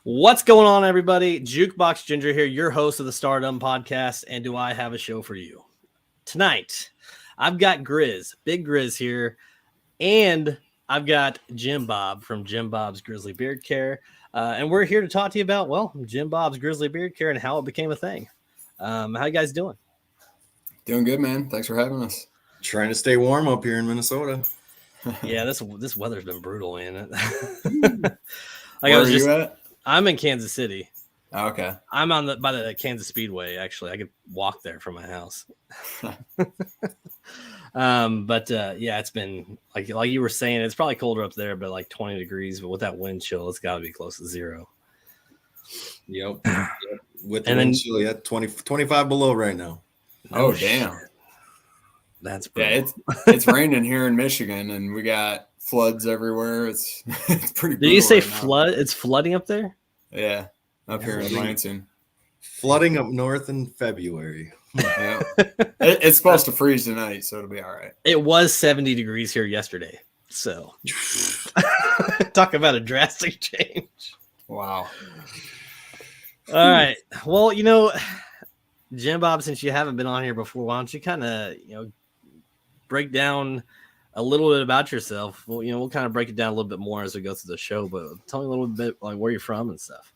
What's going on, everybody? Jukebox Ginger here, your host of the Stardom Podcast, and do I have a show for you tonight? I've got Grizz, BigGrizz here, and I've got JimBob from JimBob's Grizzly Beard Care, and we're here to talk to you about JimBob's Grizzly Beard Care and how it became a thing. How you guys doing? Doing good, man. Thanks for having us. Trying to stay warm up here in Minnesota. Yeah, this weather's been brutal, man. Where are you at? I'm in Kansas City. Oh, okay. I'm by the Kansas Speedway. Actually, I could walk there from my house. Yeah, it's been like you were saying, it's probably colder up there, but like 20 degrees. But with that wind chill, it's got to be close to zero. Yep. With the wind chill, yeah, 25 below right now. Oh, damn. That's brutal. Yeah, it's raining here in Michigan, and we got floods everywhere. It's pretty. Did you say right flood? It's flooding up there. Yeah, up here in Lansing. Flooding up north in February. Yeah, it's supposed to freeze tonight, so it'll be all right. It was 70 degrees here yesterday, so talk about a drastic change. Wow. All right. Well, JimBob, since you haven't been on here before, why don't you kind of break down a little bit about yourself? Well, we'll kind of break it down a little bit more as we go through the show, but tell me a little bit like where you're from and stuff.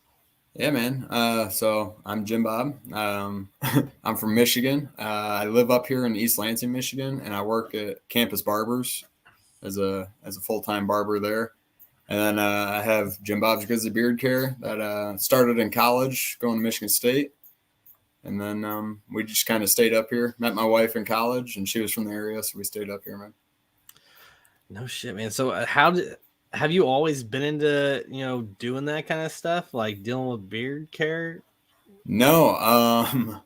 Yeah, man. So I'm JimBob. I'm from Michigan. I live up here in East Lansing, Michigan, and I work at Campus Barbers as a full-time barber there. And then I have JimBob's Grizzly Beard Care that started in college, going to Michigan State. And then we just kind of stayed up here. Met my wife in college, and she was from the area, so we stayed up here, man. No shit, man. So have you always been into, doing that kind of stuff, like dealing with beard care? No.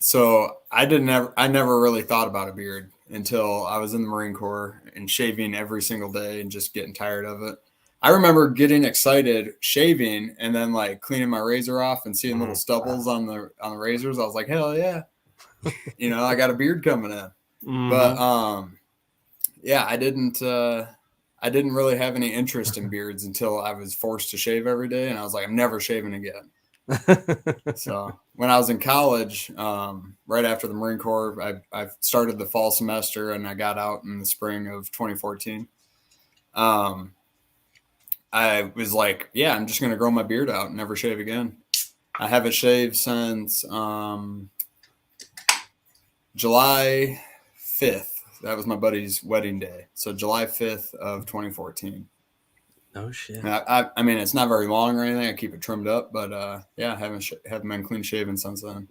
So I never really thought about a beard until I was in the Marine Corps and shaving every single day and just getting tired of it. I remember getting excited shaving and then like cleaning my razor off and seeing little stubbles on the razors. I was like, hell yeah. I got a beard coming in. Mm-hmm. But yeah, I didn't really have any interest in beards until I was forced to shave every day, and I was like, I'm never shaving again. So when I was in college, right after the Marine Corps, I started the fall semester, and I got out in the spring of 2014. I was like, yeah, I'm just going to grow my beard out and never shave again. I haven't shaved since July 5th. That was my buddy's wedding day. So July 5th of 2014. Oh, shit. I mean, it's not very long or anything. I keep it trimmed up. But, yeah, I haven't been clean shaven since then.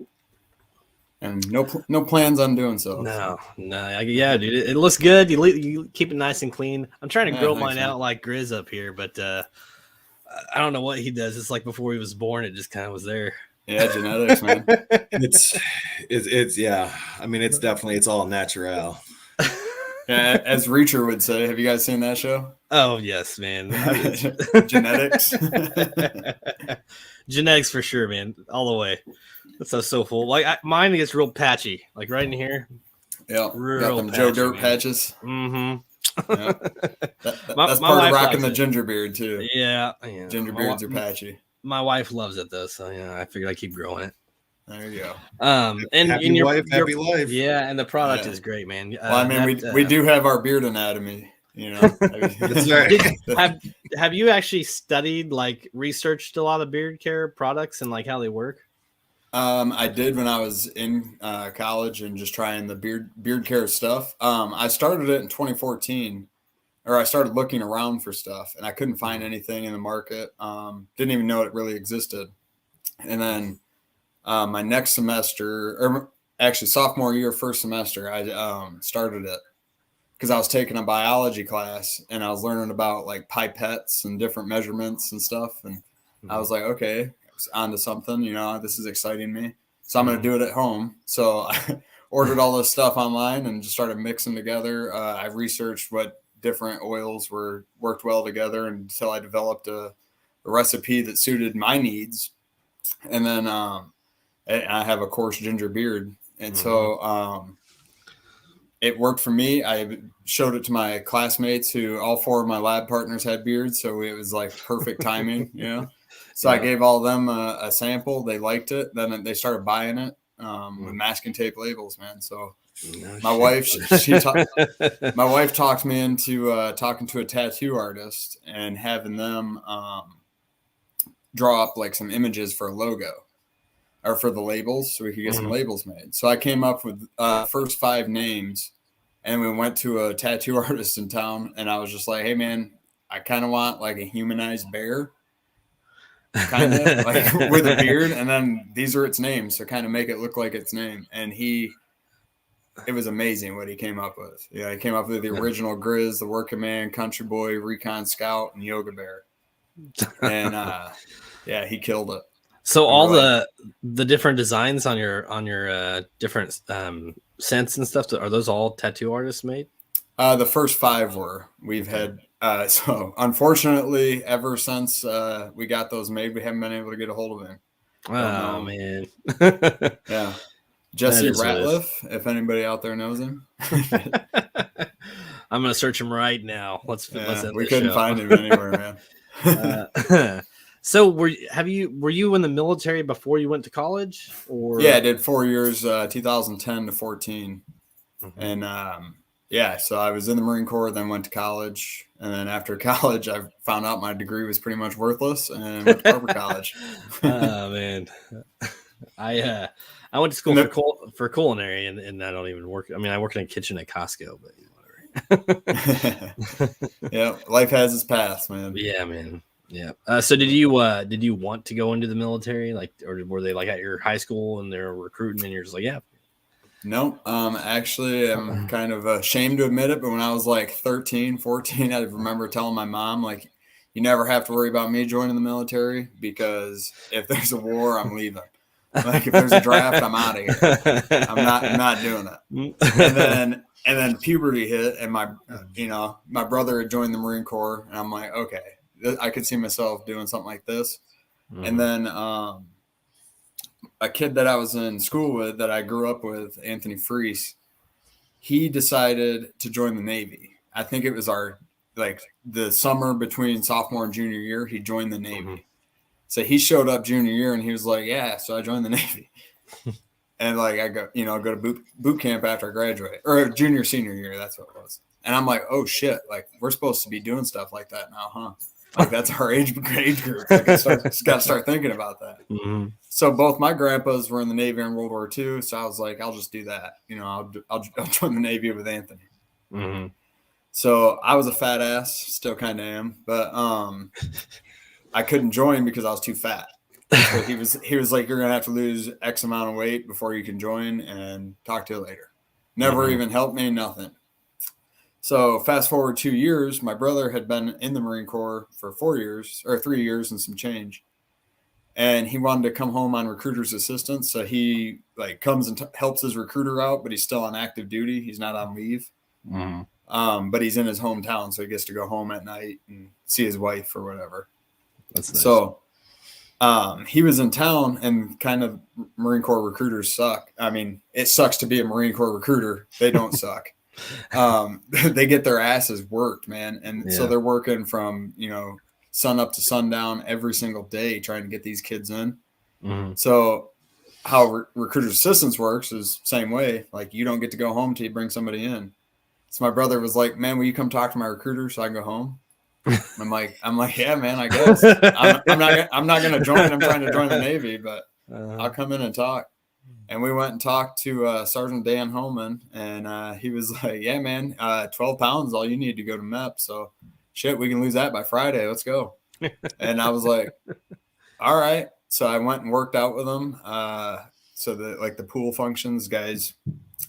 And no plans on doing so. No. Yeah, dude. It looks good. You keep it nice and clean. I'm trying to grow mine out like Grizz up here, but I don't know what he does. It's like before he was born, it just kind of was there. Yeah, genetics, man. It's yeah. I mean, it's all natural. Yeah, as Reacher would say. Have you guys seen that show? Oh yes, man. Genetics. Genetics for sure, man. All the way. That's so full. Like mine gets real patchy, like right in here. Yeah, real got them patchy, Joe Dirt man. Patches. Mm-hmm. Yeah. That's part of rocking the ginger beard too. Yeah. Ginger beards are patchy. My wife loves it though, so I figured I'd keep growing it. There you go. And happy your wife, happy life. Yeah, and the product is great, man. Well, I mean, we do have our beard anatomy. That's right. Have you actually studied, like, researched a lot of beard care products and like how they work? I did when I was in college and just trying the beard care stuff. I started it in 2014, or I started looking around for stuff, and I couldn't find anything in the market. Didn't even know it really existed. And then my next semester, or actually sophomore year, first semester, I started it because I was taking a biology class and I was learning about like pipettes and different measurements and stuff. And I was like, okay, onto something, this is exciting me. So I'm going to do it at home. So I ordered all this stuff online and just started mixing together. I researched what different oils worked well together until I developed a recipe that suited my needs. And then I have a coarse ginger beard. And so it worked for me. I showed it to my classmates who all four of my lab partners had beards. So it was like perfect timing, So I gave all of them a sample. They liked it. Then they started buying it with masking tape labels, man. So my wife talked me into talking to a tattoo artist and having them draw up like some images for a logo or for the labels so we could get some labels made. So I came up with first 5 names, and we went to a tattoo artist in town, and I was just like, hey man, I kind of want like a humanized bear, kind of like with a beard, and then these are its names, so kind of make it look like its name. And it was amazing what he came up with. Yeah, he came up with the original Grizz, the Working Man, Country Boy, Recon Scout, and Yoga Bear. And yeah, he killed it. So all the different designs on your different scents and stuff, are those all tattoo artists made? The first 5 were. We've had so unfortunately, ever since we got those made, we haven't been able to get a hold of him. Oh man. Yeah. Jesse Ratliff, if anybody out there knows him. I'm gonna search him right now. Let's we couldn't find him anywhere, man. So were you in the military before you went to college? Or yeah, I did 4 years, 2010 to 14. And so I was in the Marine Corps, then went to college, and then after college I found out my degree was pretty much worthless and went to corporate college. Oh man. I went to school for culinary, and I don't even work. I mean, I work in a kitchen at Costco, but whatever. Yeah, life has its paths, man. Yeah, man. Yeah. So did you want to go into the military, like, or were they like at your high school and they're recruiting, and you're just like, yeah? No, actually, I'm kind of ashamed to admit it, but when I was like 13, 14, I remember telling my mom, like, you never have to worry about me joining the military, because if there's a war, I'm leaving. Like, if there's a draft, I'm out of here. I'm not doing it. And then puberty hit, and my brother had joined the Marine Corps, and I'm like, okay, I could see myself doing something like this. And then a kid that I was in school with, that I grew up with, Anthony Freese, he decided to join the Navy. I think it was the summer between sophomore and junior year, he joined the Navy. So he showed up junior year and he was like, yeah, so I joined the Navy. And like, I go to boot camp after I graduate, or senior year. That's what it was. And I'm like, oh shit, like, we're supposed to be doing stuff like that now, huh? Like, that's our age group. Like, got to start thinking about that. So both my grandpas were in the Navy in World War II. So I was like, I'll just do that. I'll join the Navy with Anthony. So I was a fat ass, still kind of am, but I couldn't join because I was too fat. So he was like, you're gonna have to lose X amount of weight before you can join, and talk to you later. Never even helped me, nothing. So fast forward 2 years, my brother had been in the Marine Corps for 4 years, or 3 years and some change, and he wanted to come home on recruiter's assistance. So he like comes and helps his recruiter out, but he's still on active duty. He's not on leave. But he's in his hometown, so he gets to go home at night and see his wife or whatever. That's nice. So he was in town, and kind of Marine Corps recruiters suck. I mean, it sucks to be a Marine Corps recruiter. They don't suck. They get their asses worked, man. And so they're working from, sun up to sundown every single day trying to get these kids in. So how recruiter's assistance works is the same way. Like, you don't get to go home till you bring somebody in. So my brother was like, man, will you come talk to my recruiter so I can go home? I'm like, yeah, man, I guess. I'm not going to join. I'm trying to join the Navy, but I'll come in and talk. And we went and talked to Sergeant Dan Holman, and he was like, yeah, man, 12 pounds, all you need to go to MEP. So shit, we can lose that by Friday. Let's go. And I was like, all right. So I went and worked out with him. So the pool functions, guys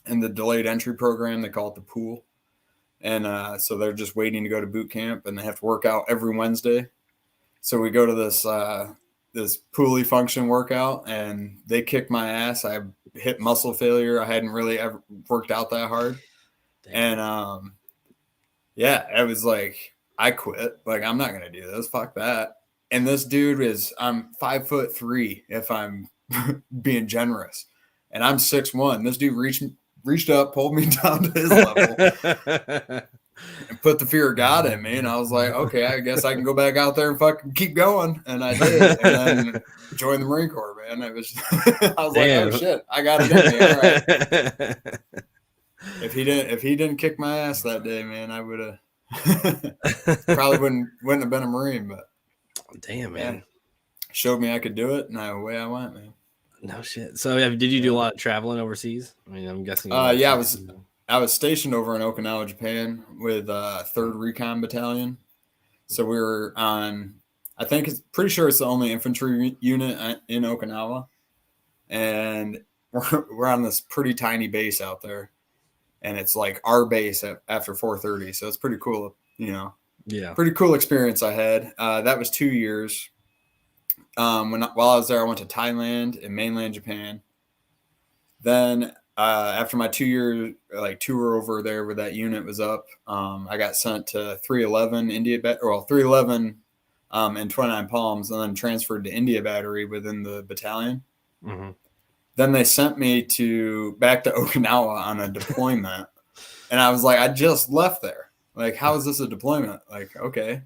in the delayed entry program, they call it the pool. And so they're just waiting to go to boot camp, and they have to work out every Wednesday. So we go to this pulley function workout, and they kicked my ass. I hit muscle failure. I hadn't really ever worked out that hard. Damn. And it was like, I quit. Like, I'm not going to do this. Fuck that. And this dude I'm 5'3" if I'm being generous. And I'm 6'1". This dude reached up, pulled me down to his level. and put the fear of God in me. And I was like, okay, I guess I can go back out there and fucking keep going. And I did. And then joined the Marine Corps, man. It was, I was Damn. like, oh shit, I got it in me. All right. If he didn't kick my ass that day, man, I would have probably wouldn't have been a Marine. But damn, man, showed me I could do it, and away I went, man. No shit. So, did you do a lot of traveling overseas? I mean, I'm guessing. Yeah, I was stationed over in Okinawa, Japan, with 3rd Recon Battalion. So we were on. I think it's pretty sure it's the only infantry unit in Okinawa, and we're on this pretty tiny base out there. And it's like our base after 4:30, so it's pretty cool, Yeah, pretty cool experience I had. That was 2 years. While I was there, I went to Thailand and mainland Japan. Then after my 2 year tour over there where that unit was up, I got sent to 311 311 and 29 Palms, and then transferred to India Battery within the battalion. Mm-hmm. Then they sent me back to Okinawa on a deployment. And I was like, I just left there. Like, how is this a deployment? Like, okay.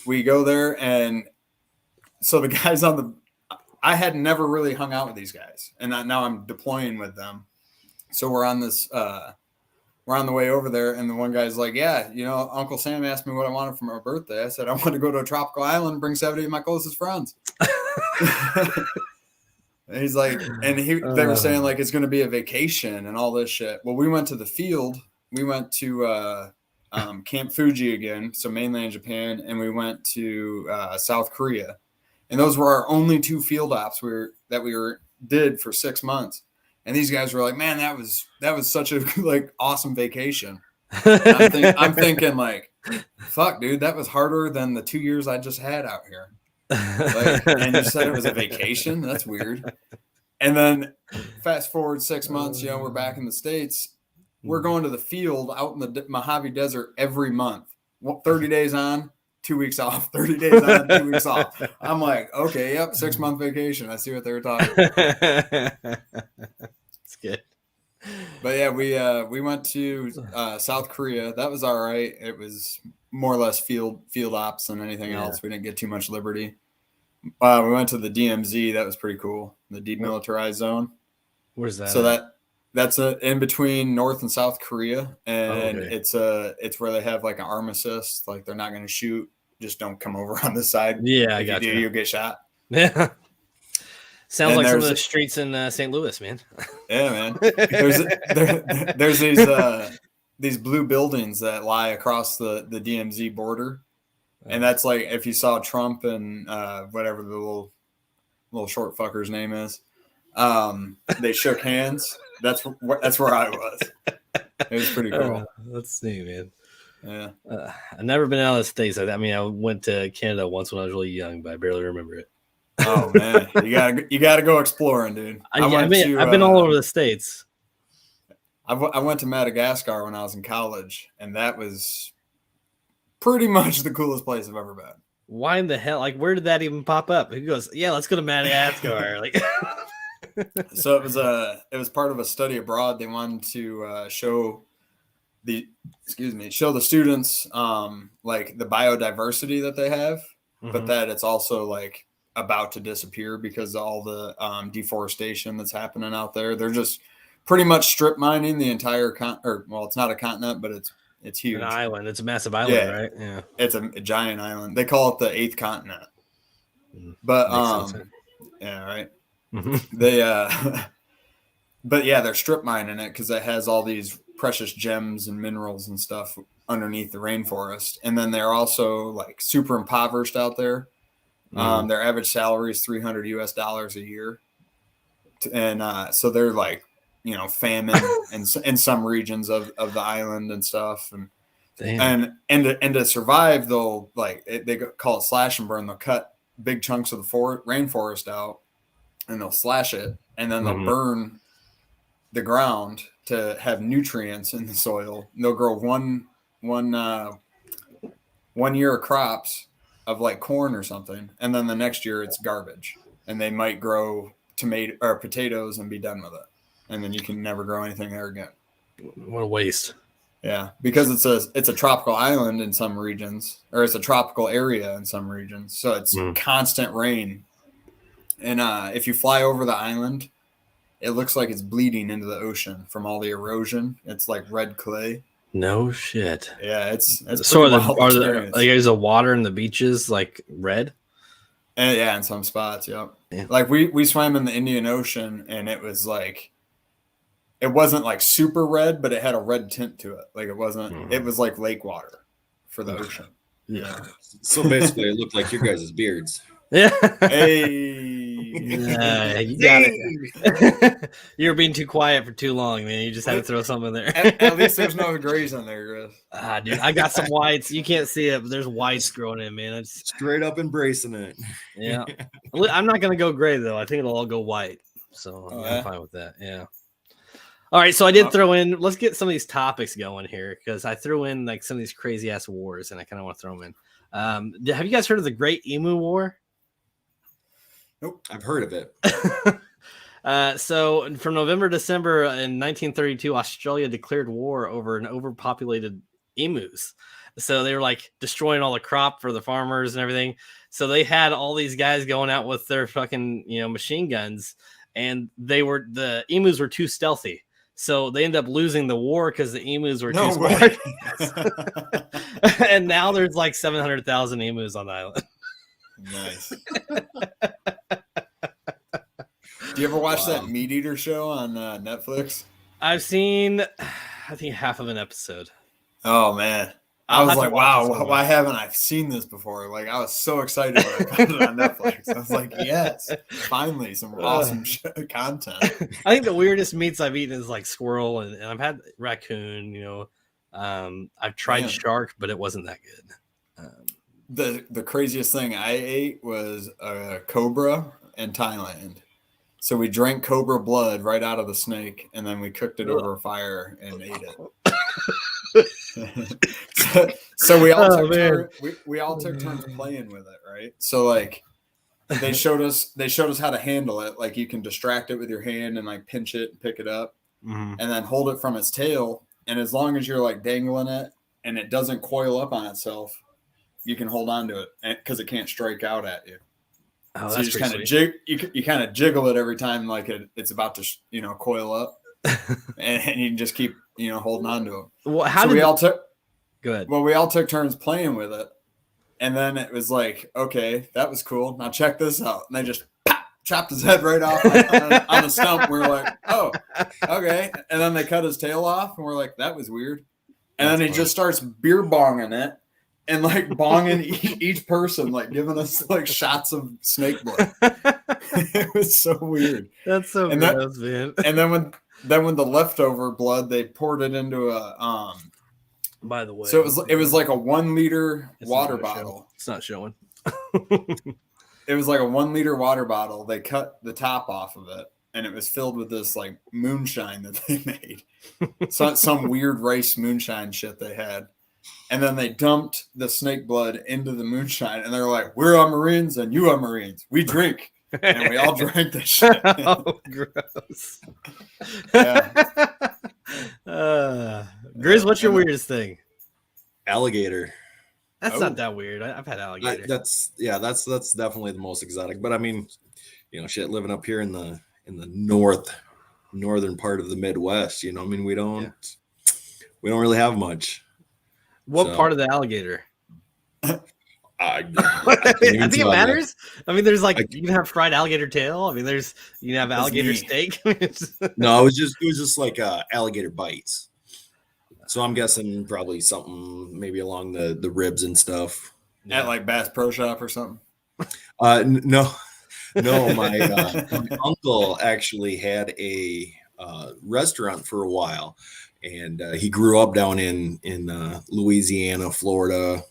We go there. And so the guys I had never really hung out with these guys. And now I'm deploying with them. So we're on the way over there. And the one guy's like, yeah, Uncle Sam asked me what I wanted for my birthday. I said, I want to go to a tropical island and bring 70 of my closest friends. And he's like, they were saying like it's going to be a vacation and all this shit. Well, we went to the field. We went to Camp Fuji again, so mainland Japan, and we went to South Korea. And those were our only 2 field ops that we did for 6 months. And these guys were like, man, that was such a awesome vacation. I'm thinking like, fuck, dude, that was harder than the 2 years I just had out here. And you said it was a vacation. That's weird. And then fast forward 6 months, we're back in the States. We're going to the field out in the Mojave Desert every month. 30 days on, 2 weeks off. 30 days on, 2 weeks off. I'm like, okay, yep, 6 month vacation. I see what they were talking about. It's good. But yeah, we went to South Korea. That was all right. It was more or less field ops than anything else. We didn't get too much liberty. We went to the DMZ. That was pretty cool. The demilitarized zone. Where's that? So that's in between North and South Korea, and it's where they have like an armistice. Like they're not going to shoot. Just don't come over on this side. Yeah, I got you. You'll get shot. Yeah. Sounds like some of the streets in St. Louis, man. Yeah, man. There's these blue buildings that lie across the DMZ border. And that's like if you saw Trump and whatever the little short fucker's name is, they shook hands. That's where I was. It was pretty cool. Let's see, man. Yeah. I've never been out of the States. I mean, I went to Canada once when I was really young, but I barely remember it. Oh man, you gotta go exploring, dude. I've been all over the States. I went to Madagascar when I was in college, and that was pretty much the coolest place I've ever been. Why in the hell? Like, where did that even pop up? He goes, "Yeah, let's go to Madagascar." Like, so it was part of a study abroad. They wanted to show the students like the biodiversity that they have, but that it's also like about to disappear because of all the deforestation that's happening out there. They're just pretty much strip mining the entire it's not a continent, but it's huge. An island. It's a massive island, right? Yeah. It's a giant island. They call it the 8th continent. But yeah, right. Mm-hmm. They but yeah, they're strip mining it because it has all these precious gems and minerals and stuff underneath the rainforest. And then they're also like super impoverished out there. Their average salary is $300 a year. And so they're like, famine in some regions of the island and stuff. And to survive, they'll they call it slash and burn. They'll cut big chunks of the rainforest out and they'll slash it. And then they'll burn the ground to have nutrients in the soil. And they'll grow one year of crops of like corn or something, and then the next year it's garbage, and they might grow tomato or potatoes and be done with it, and then you can never grow anything there again. What a waste. Yeah, because it's a tropical island in some regions, or it's a tropical area in some regions, so it's constant rain. And if you fly over the island, it looks like it's bleeding into the ocean from all the erosion. It's like red clay. No shit. Yeah, it's so pretty wild experience. Is the water in the beaches like red? And yeah, in some spots, yep. Yeah. Like we swam in the Indian Ocean, and it was like, it wasn't like super red, but it had a red tint to it. Like it wasn't. It was like lake water for the ocean. Yeah. So basically, it looked like your guys' beards. Yeah. Hey. You got it. You were being too quiet for too long, man. You just had to throw something in there. At least there's no grays in there, Chris. Dude, I got some whites. You can't see it, but there's whites growing in, man. It's straight up embracing it. Yeah. I'm not gonna go gray though. I think it'll all go white. So I'm fine with that. Yeah. All right, so I did throw in. Let's get some of these topics going here because I threw in like some of these crazy ass wars, and I kind of want to throw them in. Have you guys heard of the Great Emu War? Nope, I've heard of it. So from November to December in 1932, Australia declared war over an overpopulated emus. So they were like destroying all the crop for the farmers and everything. So they had all these guys going out with their fucking machine guns, and the emus were too stealthy. So they end up losing the war because the emus were too smart. And now there's like 700,000 emus on the island. Nice. Do you ever watch that Meat Eater show on Netflix? I've seen, I think, half of an episode. Oh, man. I was like, wow, why haven't I seen this before? Like, I was so excited when I found it on Netflix. I was like, yes, finally, some awesome content. I think the weirdest meats I've eaten is like squirrel, and I've had raccoon, I've tried shark, but it wasn't that good. The craziest thing I ate was a cobra in Thailand. So we drank cobra blood right out of the snake, and then we cooked it over a fire and ate it. So we all took turns playing with it, right? So like they showed us how to handle it. Like you can distract it with your hand and like pinch it and pick it up, and then hold it from its tail. And as long as you're like dangling it and it doesn't coil up on itself, you can hold on to it because it can't strike out at you. Oh, so you just kind of you kind of jiggle it every time like it's about to coil up, and you can just keep holding on to it. Well, we all took good. Well, we all took turns playing with it, and then it was like, okay, that was cool. Now check this out, and they just chopped his head right off on the stump. We were like, oh, okay, and then they cut his tail off, and we're like, that was weird. And then he just starts beer bonging it. And like bonging each person, like giving us like shots of snake blood. It was so weird. That's so gross, man. And then when the leftover blood, they poured it into a By the way, so it was like a 1 liter water bottle. It's not showing. It was like a 1 liter water bottle. They cut the top off of it, and it was filled with this like moonshine that they made. Some weird rice moonshine shit they had. And then they dumped the snake blood into the moonshine, and they're like, "We're all Marines, and you are Marines. We drink," and we all drank this shit. Oh, gross! Grizz, what's your weirdest thing? Alligator. That's not that weird. I've had alligator. That's definitely the most exotic. But I mean, shit, living up here in the northern part of the Midwest, I mean, we don't really have much. What part of the alligator? I think it matters. I mean, there's you can have fried alligator tail. I mean, you can have alligator steak. No, it was just like alligator bites. So I'm guessing probably something maybe along the ribs and stuff. At like Bass Pro Shop or something. No. My uncle actually had a restaurant for a while. And he grew up down in Louisiana, Florida,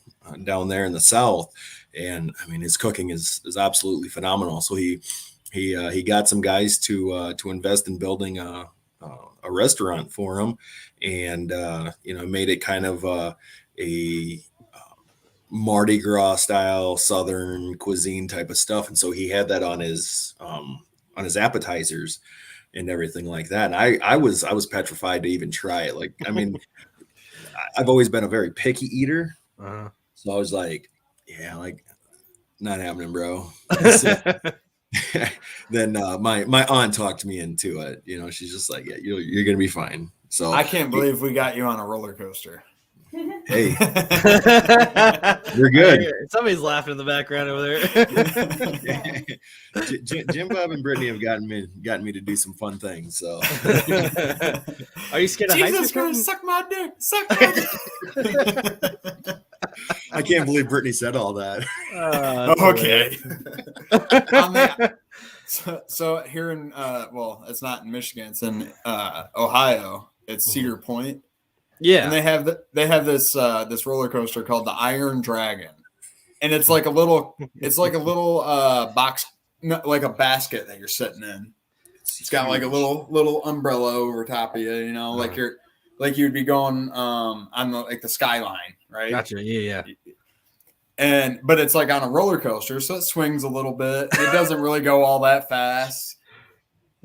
down there in the South. And I mean, his cooking is absolutely phenomenal. So he got some guys to invest in building a restaurant for him, and made it kind of a Mardi Gras style Southern cuisine type of stuff. And so he had that on his appetizers and everything like that. And I was petrified to even try it. Like, I mean, I've always been a very picky eater. Uh-huh. So I was like, yeah, like not happening, bro. Then my aunt talked me into it. You know, she's just like, yeah, you're gonna be fine. So I can't believe we got you on a roller coaster. Hey, we're good. Somebody's laughing in the background over there. JimBob and Brittany have gotten me to do some fun things. So, are you scared of heights? Jesus Christ, suck my dick, suck my dick. I can't believe Brittany said all that. Okay. So here in well, it's not in Michigan, it's in Ohio. It's Cedar Point. Yeah, and they have this this roller coaster called the Iron Dragon, and it's like a little box, like a basket that you're sitting in. It's got like a little umbrella over top of you, you know, like you'd be going on the skyline, right? Gotcha. Yeah. But it's like on a roller coaster, so it swings a little bit. It doesn't really go all that fast.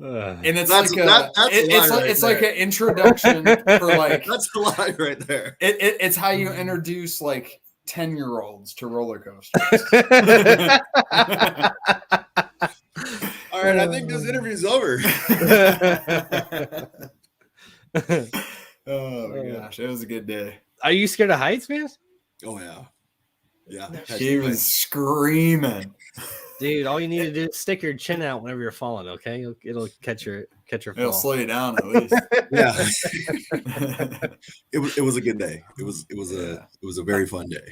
And it's like an introduction for like that's a lie right there. It's how you introduce like 10-year-olds to roller coasters. All right, I think this interview's over. Oh my gosh, it was a good day. Are you scared of heights, man? Oh yeah. She was screaming. Dude, all you need to do is stick your chin out whenever you're falling, okay? It'll catch your fall. It'll slow you down at least. Yeah. It was a good day. It was a very fun day.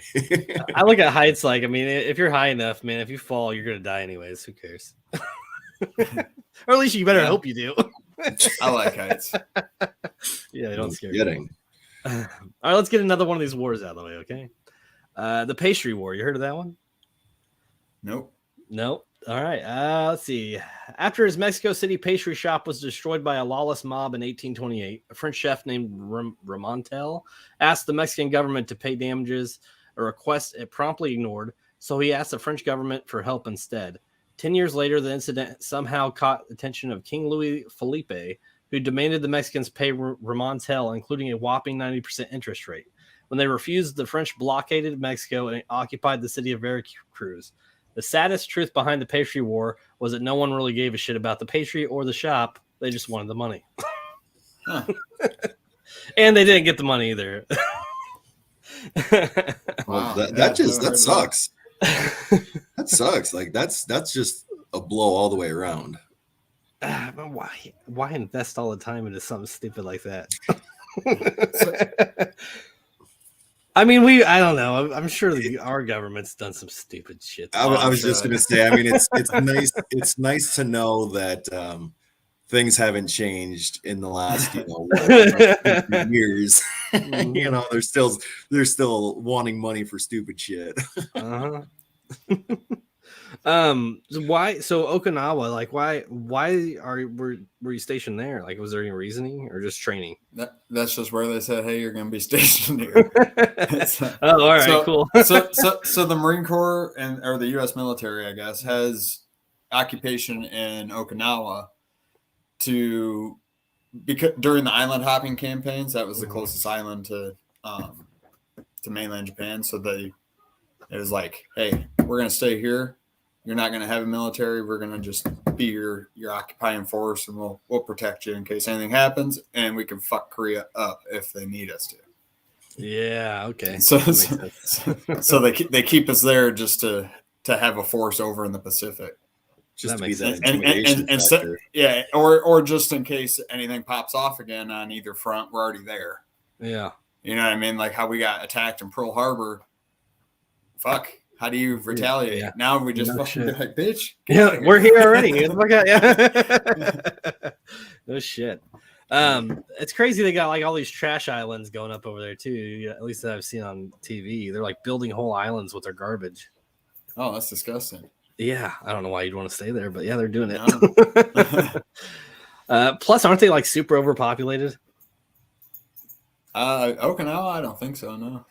I look at heights like, I mean, if you're high enough, man, if you fall, you're gonna die anyways. Who cares? Or at least you better hope you do. I like heights. Yeah, they don't scare you. All right, let's get another one of these wars out of the way, okay? The pastry war. You heard of that one? Nope. All right. Let's see. After his Mexico City pastry shop was destroyed by a lawless mob in 1828, a French chef named Ramontel asked the Mexican government to pay damages, a request it promptly ignored, so he asked the French government for help instead. 10 years later, the incident somehow caught the attention of King Louis Felipe, who demanded the Mexicans pay Ramontel, including a whopping 90% interest rate. When they refused, the French blockaded Mexico and occupied the city of Veracruz. The saddest truth behind the pastry war was that no one really gave a shit about the pastry or the shop. They just wanted the money. Huh. And they didn't get the money either. Wow, that sucks. That sucks. Like that's just a blow all the way around. Why invest all the time into something stupid like that? I mean, I don't know. I'm sure our government's done some stupid shit. I was just gonna say. I mean, it's nice. It's nice to know that things haven't changed in the last years. You know, they're still wanting money for stupid shit. Uh-huh. So Okinawa, like why were you stationed there? Like, was there any reasoning or just training? That's just where they said, hey, you're gonna be stationed here. Oh, all right, cool. so the Marine Corps or the US military, I guess, has occupation in Okinawa because during the island hopping campaigns, that was the closest island to mainland Japan. So it was like, hey, we're gonna stay here. You're not going to have a military. We're going to just be your occupying force, and we'll protect you in case anything happens, and we can fuck Korea up if they need us to. Yeah. Okay. So they keep us there just to have a force over in the Pacific, just to be that intimidation factor. Yeah, or just in case anything pops off again on either front, we're already there. Yeah. You know what I mean? Like how we got attacked in Pearl Harbor. Fuck. How do you retaliate? Yeah. Now we just fucking be like, bitch. Yeah, we're here already. Yeah. No shit. It's crazy they got like all these trash islands going up over there too. At least that I've seen on TV. They're like building whole islands with their garbage. Oh, that's disgusting. Yeah, I don't know why you'd want to stay there, but yeah, they're doing it. Plus, aren't they like super overpopulated? Okinawa, I don't think so. No.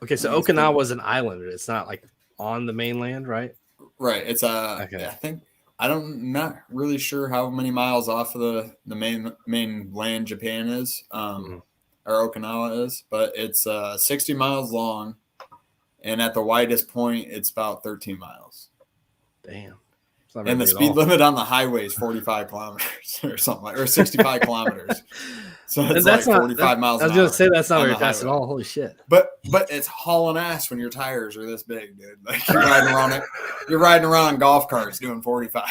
Okay, so Okinawa was an island. It's not like on the mainland, right? Right. It's okay. I think I'm not really sure how many miles off of the mainland Japan is, or or Okinawa is, but it's 60 miles long, and at the widest point, it's about 13 miles. Damn. And the speed limit on the highway is 45 kilometers or something or 65 kilometers. So it's like 45 miles. I was going to say that's not very fast at all. Holy shit! But it's hauling ass when your tires are this big, dude. Like you're riding around it. You're riding around on golf carts doing 45.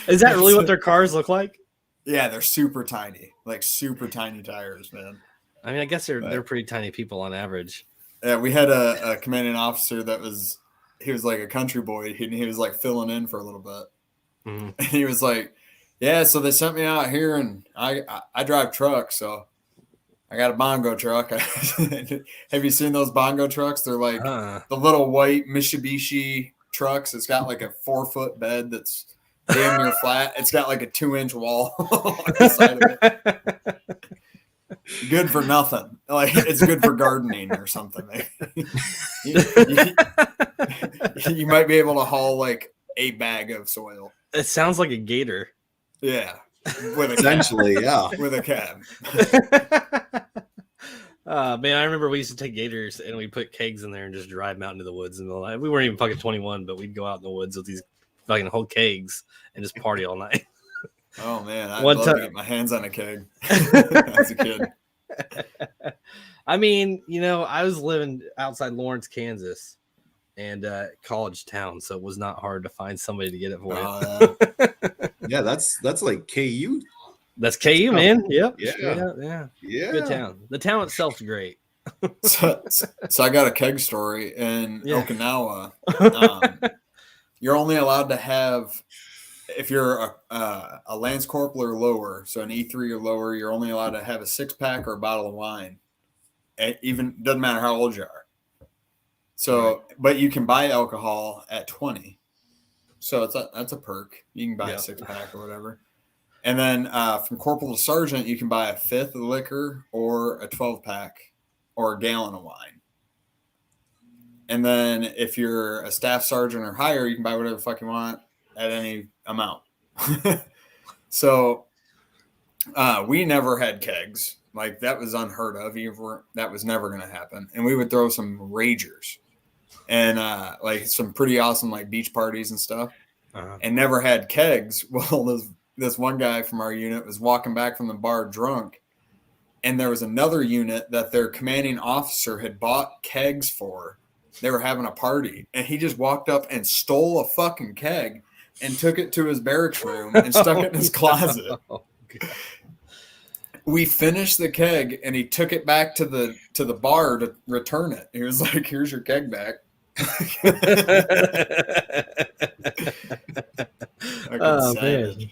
Is that really what their cars look like? Yeah, they're super tiny, like super tiny tires, man. I mean, I guess they're pretty tiny people on average. Yeah, we had a commanding officer that was. He was like a country boy. He was like filling in for a little bit. Mm-hmm. And he was like, yeah, so they sent me out here and I drive trucks. So I got a bongo truck. Have you seen those bongo trucks? They're like the little white Mitsubishi trucks. It's got like a 4-foot bed that's damn near flat. It's got like a 2-inch wall on the side of it. Good for nothing. Like it's good for gardening or something. You might be able to haul like a bag of soil. It sounds like a gator. Yeah, with essentially, yeah, with a cab. Man, I remember we used to take gators and we put kegs in there and just drive them out into the woods. And we weren't even fucking 21, but we'd go out in the woods with these fucking whole kegs and just party all night. Oh man, I'd love to get my hands on a keg as a kid. I mean, I was living outside Lawrence, Kansas, and college town, so it was not hard to find somebody to get it for you. Yeah, that's like KU. That's KU, man. Yep. Yeah. Good town. The town itself's great. So I got a keg story in Okinawa. You're only allowed to have. If you're a Lance Corporal or lower, so an E3 or lower, you're only allowed to have a 6-pack or a bottle of wine. It even doesn't matter how old you are. So, but you can buy alcohol at 20. So that's a perk. You can buy a 6-pack or whatever. And then from corporal to sergeant, you can buy a 5th of liquor or a 12-pack or a gallon of wine. And then if you're a staff sergeant or higher, you can buy whatever the fuck you want at any amount. So we never had kegs. Like that was unheard of. That was never going to happen. And we would throw some ragers and like some pretty awesome like beach parties and stuff and never had kegs. Well, this one guy from our unit was walking back from the bar drunk, and there was another unit that their commanding officer had bought kegs for. They were having a party, and he just walked up and stole a fucking keg and took it to his barracks room and stuck it in his closet. Oh, we finished the keg, and he took it back to the bar to return it. He was like, "Here's your keg back." Oh man.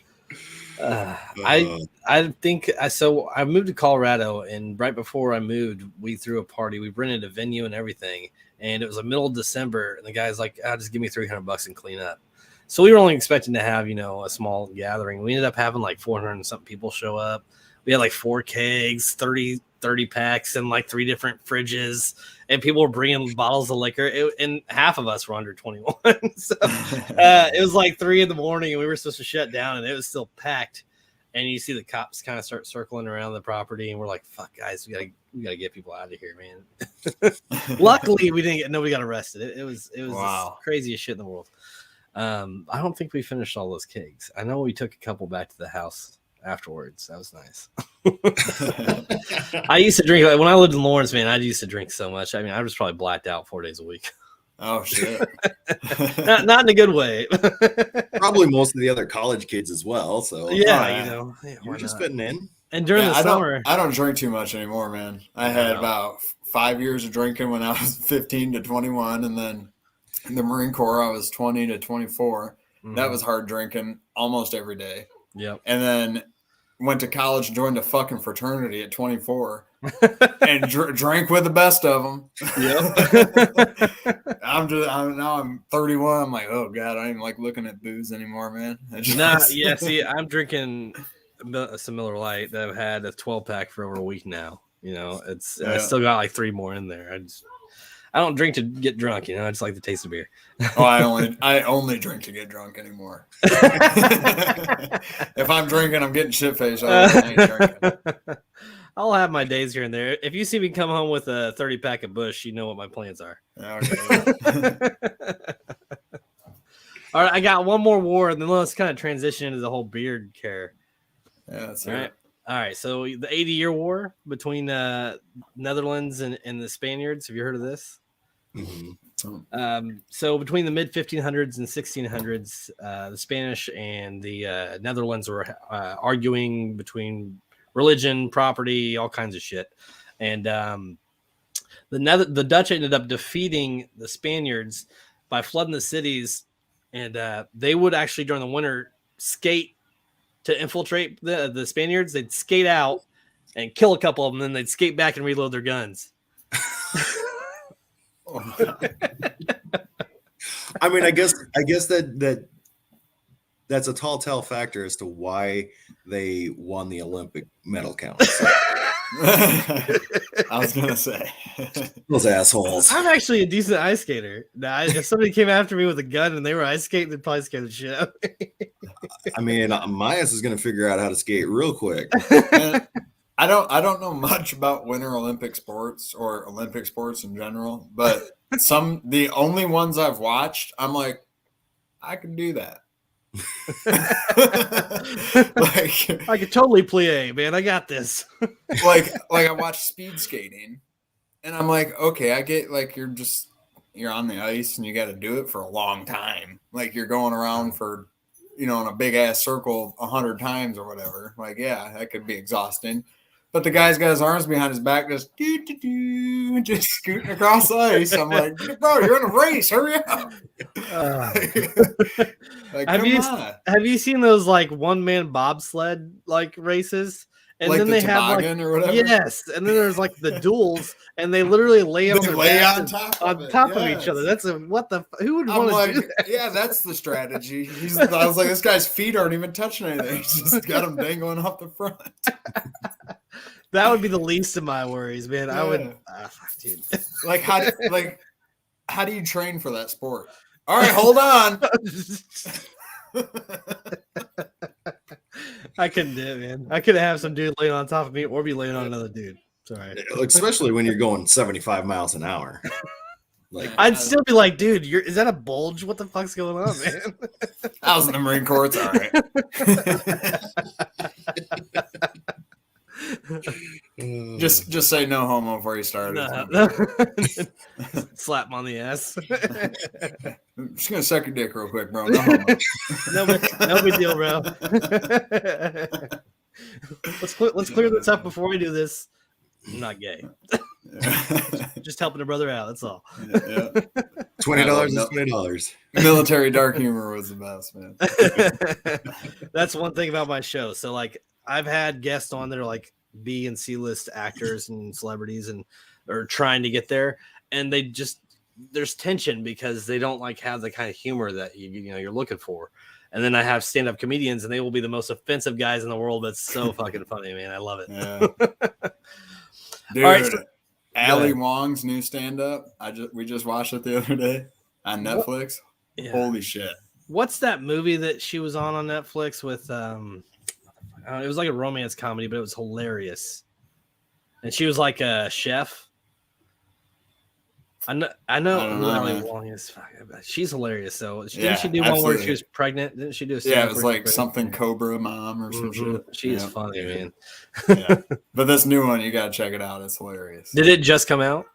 I think so. I moved to Colorado, and right before I moved, we threw a party. We rented a venue and everything, and it was the middle of December. And the guy's like, "Just give me $300 and clean up." So we were only expecting to have a small gathering. We ended up having like 400 and something people show up. We had like 4 kegs, 30 packs, and like 3 different fridges, and people were bringing bottles of liquor. And half of us were under 21. So it was like 3 a.m, and we were supposed to shut down, and it was still packed. And you see the cops kind of start circling around the property, and we're like, "Fuck, guys, we gotta get people out of here, man." Luckily, nobody got arrested. It was wow. The craziest shit in the world. I don't think we finished all those kegs. I know we took a couple back to the house afterwards. That was nice. I used to drink when I lived in Lawrence, man. I used to drink so much. I mean, I was probably blacked out 4 days a week. Oh shit! not in a good way. Probably most of the other college kids as well. So yeah, you're just fitting in. And during the summer, I don't drink too much anymore, man. I had about 5 years of drinking when I was 15 to 21, and then in the Marine Corps I was 20 to 24. Mm-hmm. That was hard drinking almost every day. Yep. And then went to college, joined a fucking fraternity at 24, and drank with the best of them. Yep. I'm 31. I'm like, oh god, I don't even like looking at booze anymore, man. See, I'm drinking some Miller Lite that I've had a 12-pack for over a week now. I still got like 3 more in there. I don't drink to get drunk. I just like the taste of beer. Oh, I only drink to get drunk anymore. If I'm drinking, I'm getting shit faced. I ain't drinking. I'll have my days here and there. If you see me come home with a 30 pack of Bush, you know what my plans are. Okay. All right, I got one more war, and then let's kind of transition into the whole beard care. Yeah, that's all it. right. All right, so the 80-year war between Netherlands and the Spaniards. Have you heard of this? Mm-hmm. So between the mid 1500s and 1600s, the Spanish and the Netherlands were arguing between religion, property, all kinds of shit. And the Dutch ended up defeating the Spaniards by flooding the cities. And they would actually, during the winter, skate to infiltrate the Spaniards. They'd skate out and kill a couple of them, and then they'd skate back and reload their guns. Oh, I mean, I guess that's a tall tale factor as to why they won the Olympic medal count. So. I was gonna say those assholes. I'm actually a decent ice skater. Now, if somebody came after me with a gun and they were ice skating, they'd probably scare the shit out of me. I mean, my ass is gonna figure out how to skate real quick. And I don't know much about Winter Olympic sports or Olympic sports in general, but the only ones I've watched, I'm like, I can do that. Like I could totally plie, man. I got this. like I watch speed skating, and I'm like, okay, I get like you're on the ice and you got to do it for a long time. Like you're going around for, in a big ass circle 100 times or whatever. Like, yeah, that could be exhausting. But the guy's got his arms behind his back, just scooting across the ice. I'm like, bro, you're in a race. Hurry up. Have you seen those like one-man bobsled like races? And like then they have like or whatever? Yes, and then there's like the duels, and they literally lay on on top of each other. That's who would want to do that? Yeah, that's the strategy. I was like, this guy's feet aren't even touching anything. He's just got him dangling off the front. That would be the least of my worries, man. Yeah. I would, dude. Like how do you train for that sport? All right, hold on. I couldn't do it, man. I could have some dude laying on top of me or be laying on another dude. Sorry. Especially when you're going 75 miles an hour. Like I'd still be like, dude, is that a bulge? What the fuck's going on, man? I was in the Marine Corps. It's all right. Just say no homo before you start. No. Slap him on the ass. I'm just gonna suck your dick real quick, bro. No homo. no big deal, bro. Let's clear this up before we do this. I'm not gay. Just helping a brother out. That's all. Yeah. $20 is $20. Military dark humor was the best, man. That's one thing about my show. So like I've had guests on that are like B and C list actors and celebrities and are trying to get there, and there's tension because they don't like have the kind of humor that you're looking for. And then I have stand-up comedians, and they will be the most offensive guys in the world. That's so fucking funny, man. I love it. Yeah. Dude, all right, so, Ali Wong's new stand-up. We just watched it the other day on Netflix. Yeah. Holy shit! What's that movie that she was on Netflix with? It was like a romance comedy, but it was hilarious. And she was like a chef. I know Ali Wong is. She's hilarious. So didn't she do one where she was pregnant? Didn't she do? It was like something Cobra Mom or some shit. She is funny, man. Yeah. But this new one, you gotta check it out. It's hilarious. Did it just come out?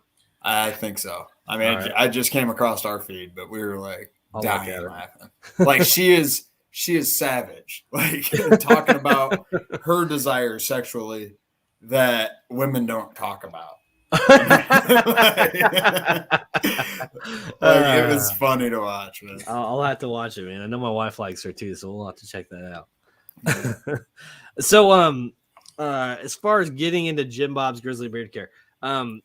I think so. I mean, right. I just came across our feed, but we were like dying laughing. Like she is savage. Like talking about her desires sexually that women don't talk about. It was funny to watch, man. I'll have to watch it, man. I know my wife likes her too, so we'll have to check that out. So as far as getting into JimBob's Grizzly Beard Care, was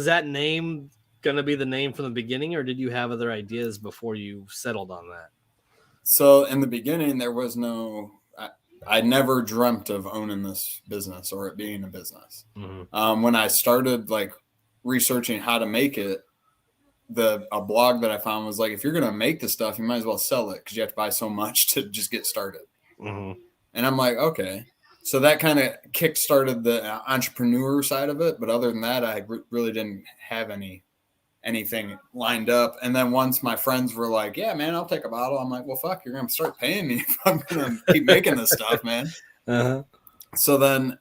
that name gonna be the name from the beginning, or did you have other ideas before you settled on that? So in the beginning there was no I never dreamt of owning this business or it being a business. Mm-hmm. When I started like researching how to make it, a blog that I found was like, if you're going to make the stuff, you might as well sell it because you have to buy so much to just get started. Mm-hmm. And I'm like, okay. So that kind of kick-started the entrepreneur side of it. But other than that, I really didn't have anything lined up. And then once my friends were like, yeah, man, I'll take a bottle. I'm like, well, fuck, you're going to start paying me if I'm going to keep making this stuff, man. Uh-huh. So then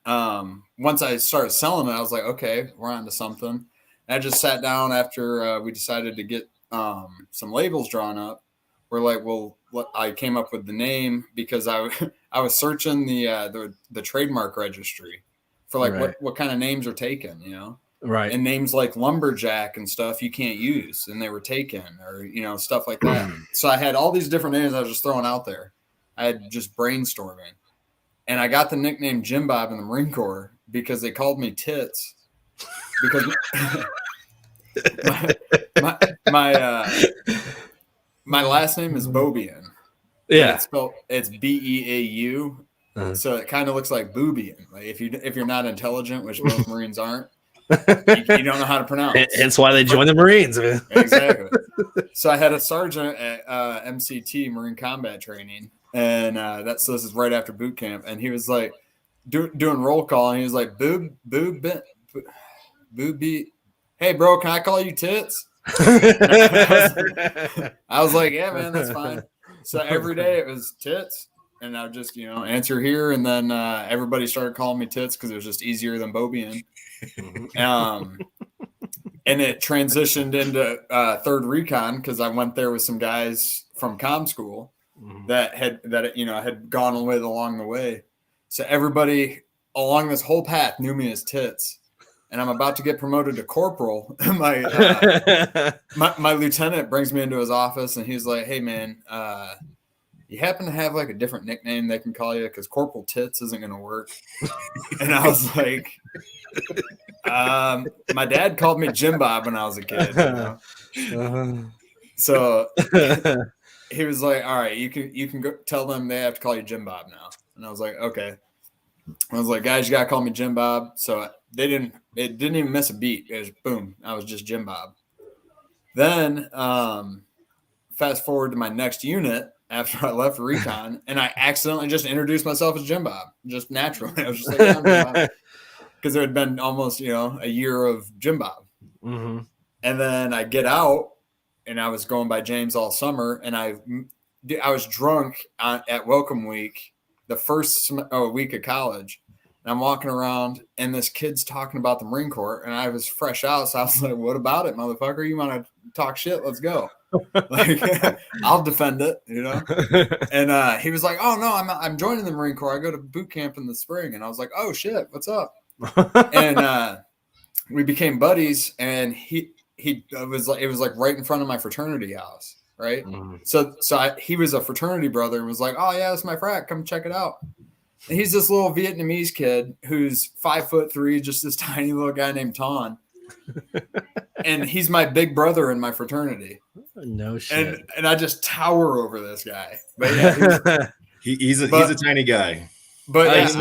once I started selling it, I was like, okay, we're on to something. And I just sat down after we decided to get some labels drawn up. We're like, well, I came up with the name because I was searching the trademark registry for like what kind of names are taken, you know? Right. And names like lumberjack and stuff you can't use, and they were taken, or, you know, stuff like that. So I had all these different names I was just throwing out there. I had just brainstorming. And I got the nickname JimBob in the Marine Corps because they called me Tits. Because my last name is Bobian. Yeah. It's Beau. Uh-huh. So it kind of looks like Boobian. Like if you're not intelligent, which most Marines aren't, you don't know how to pronounce. Hence why they joined the Marines. Exactly. So I had a sergeant at MCT, Marine Combat Training, and this is right after boot camp, and he was like doing roll call, and he was like, booby, hey bro, can I call you Tits? I was like, yeah, man, that's fine. So every day it was Tits, and I would just, you know, answer here, and then everybody started calling me Tits because it was just easier than Bobian. And it transitioned into 3rd Recon because I went there with some guys from comm school that had gone with along the way. So everybody along this whole path knew me as Tits. And I'm about to get promoted to corporal. My lieutenant brings me into his office, and he's like, hey, man, you happen to have like a different nickname they can call you? Because Corporal Tits isn't going to work. And I was like, my dad called me JimBob when I was a kid. You know? So he was like, all right, you can go tell them they have to call you JimBob now. And I was like, okay. I was like, guys, you got to call me JimBob. So it didn't even miss a beat. It was boom. I was just JimBob. Then fast forward to my next unit after I left Recon, and I accidentally just introduced myself as JimBob, just naturally. I was just like, yeah, I'm JimBob. Because there had been almost, you know, a year of JimBob. Mm-hmm. And then I get out, and I was going by James all summer, and I was drunk at Welcome Week, the first week of college. And I'm walking around, and this kid's talking about the Marine Corps, and I was fresh out, so I was like, what about it, motherfucker? You want to talk shit? Let's go. Like, I'll defend it, you know? And he was like, oh, no, I'm joining the Marine Corps. I go to boot camp in the spring. And I was like, oh, shit, what's up? And we became buddies, and it was like right in front of my fraternity house, right? Mm-hmm. So he was a fraternity brother and was like, oh, yeah, that's my frat. Come check it out. And he's this little Vietnamese kid who's 5'3", just this tiny little guy named Ton. And he's my big brother in my fraternity. No shit. And I just tower over this guy. But yeah, he's a tiny guy. But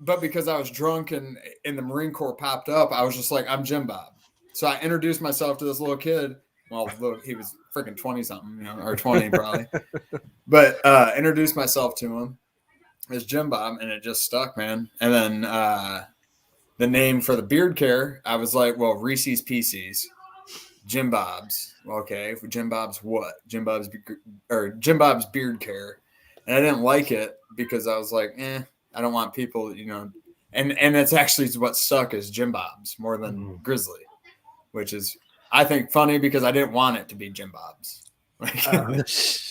but because I was drunk and the Marine Corps popped up, I was just like, I'm JimBob. So I introduced myself to this little kid. Well, he was freaking 20-something, you know, or 20 probably. But introduced myself to him as JimBob, and it just stuck, man. And then the name for the beard care, I was like, well, Reese's Pieces, JimBob's. Okay, JimBob's what? JimBob's beard care. And I didn't like it because I was like, I don't want people, you know. And it's actually what stuck is JimBob's more than Grizzly, which is, I think, funny because I didn't want it to be JimBob's. Like,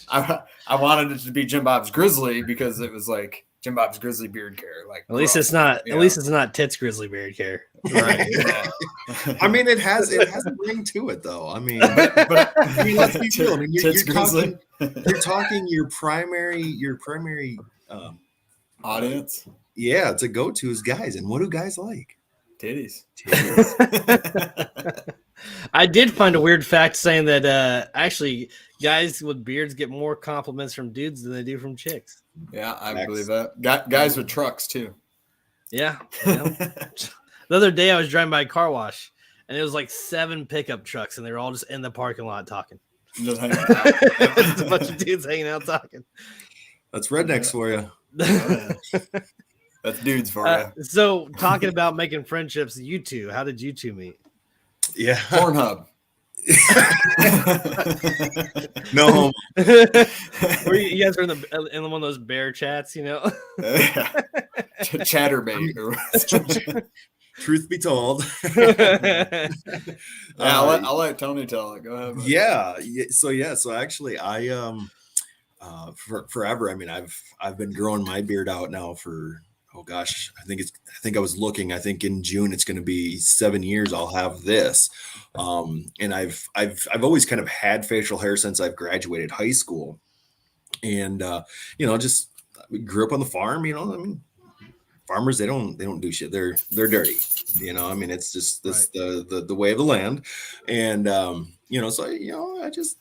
I wanted it to be JimBob's Grizzly because it was like JimBob's Grizzly beard care. Like, at least it's not. At least it's not Tits Grizzly beard care. Right. Yeah. I mean, it has a ring to it, though. I mean, but I mean, let's be real. I mean, you're talking your primary audience. Yeah, to go to is guys, and what do guys like? Titties. I did find a weird fact saying that actually guys with beards get more compliments from dudes than they do from chicks. Yeah, I believe that. Guys with trucks too. Yeah. The other day I was driving by a car wash and it was like 7 pickup trucks, and they were all just in the parking lot talking. Just hanging out. Just a bunch of dudes hanging out talking. That's rednecks for you. That's dudes for you. So talking about making friendships, you two, how did you two meet? Yeah. Pornhub. No. Were you guys were in one of those bear chats, you know? Chatterbait. Truth be told. I'll let Tony tell it. Go ahead. Yeah. So actually I forever. I mean, I've been growing my beard out now for, oh gosh, I think I was looking, I think in June it's going to be 7 years I'll have this. And I've always kind of had facial hair since I've graduated high school. And just we grew up on the farm, I mean, farmers, they don't do shit. They're dirty. I mean, it's just this the way of the land. And so I just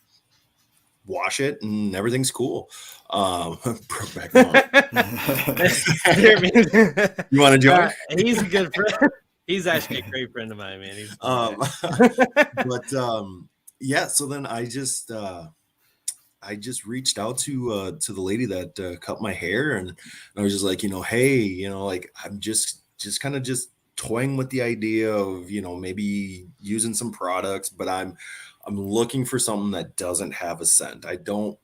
wash it and everything's cool. Back on. You want to join? He's a good friend. He's actually a great friend of mine, man. Yeah. So then I just reached out to the lady that cut my hair, and I was just like, hey, like I'm just kind of just toying with the idea of, maybe using some products, but I'm looking for something that doesn't have a scent. I don't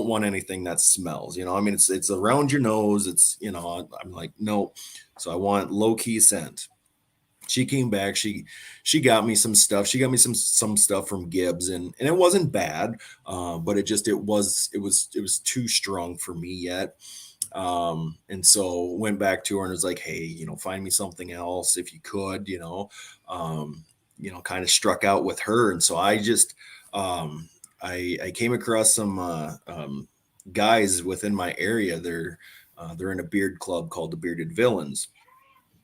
want anything that smells, I mean, it's around your nose. It's, I'm like, no. So I want low key scent. She came back. She got me some stuff. She got me some stuff from Gibbs, and it wasn't bad. But it was too strong for me yet. And so went back to her and was like, hey, find me something else if you could, kind of struck out with her. And so I just, I came across some guys within my area. They're in a beard club called the Bearded Villains.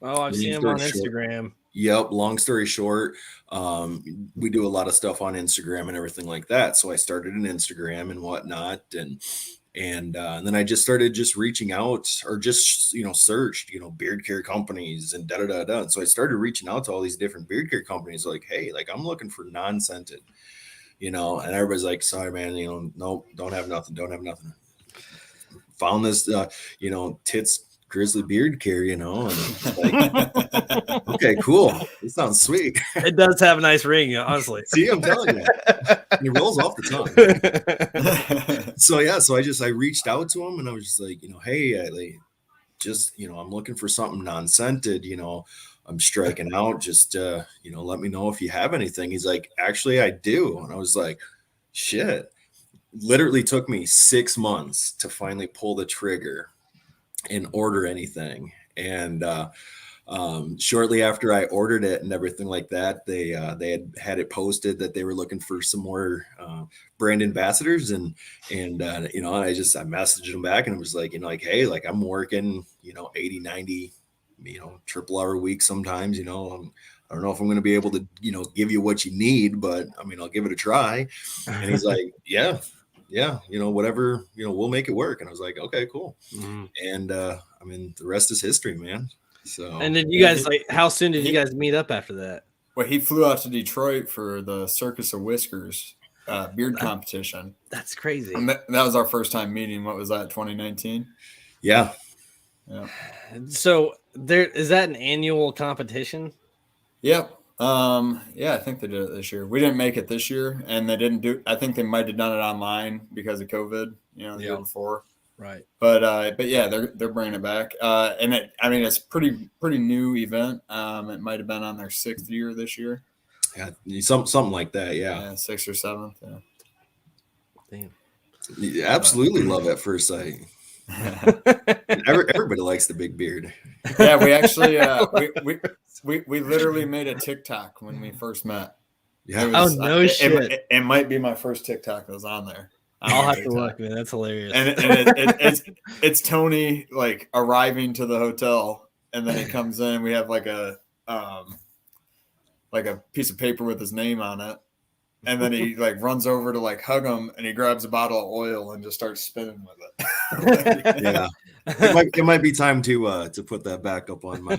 Oh, I've seen them on Instagram. Yep. Long story short, we do a lot of stuff on Instagram and everything like that. So I started an Instagram and whatnot. And then I just started reaching out, or just, searched, beard care companies and da-da-da-da. And so I started reaching out to all these different beard care companies, like, hey, like I'm looking for non-scented, and everybody's like, sorry, man, nope, don't have nothing. Found this, Tits Grizzly Beard Care, and like, okay, cool. It sounds sweet. It does have a nice ring, honestly. See, I'm telling you, it rolls off the tongue. So I reached out to him, and I was just like, hey, I'm looking for something non-scented, I'm striking out. Just, let me know if you have anything. He's like, actually, I do. And I was like, shit. Literally took me 6 months to finally pull the trigger and order anything. And shortly after I ordered it and everything like that, they had it posted that they were looking for some more brand ambassadors, and I messaged them back and it was like, hey, like I'm working 80, 90 triple hour week sometimes. I don't know if I'm going to be able to give you what you need, but I mean, I'll give it a try. And he's like, yeah, whatever, we'll make it work. And I was like, okay, cool. Mm-hmm. And I mean, the rest is history, man. So, and then you guys, like, how soon did you guys meet up after that? Well, he flew out to Detroit for the Circus of Whiskers beard competition. That's crazy. And that was our first time meeting. What was that, 2019? Yeah. So is that an annual competition? Yep. I think they did it this year. We didn't make it this year, and they didn't do. I think they might have done it online because of COVID. The year before. Right. But yeah, they're bringing it back. And it's pretty new event. It might have been on their 6th year this year. Yeah, something like that. Yeah. 6th or 7th. Yeah. Damn. You absolutely love at first sight. Everybody likes the big beard. Yeah, we actually we literally made a TikTok when we first met. Yeah. Shit. It might be my first TikTok that was on there. I'll have to look, man. That's hilarious. And it's Tony like arriving to the hotel, and then he comes in. We have like a piece of paper with his name on it, and then he like runs over to like hug him, and he grabs a bottle of oil and just starts spinning with it. Yeah, it might be time to put that back up on my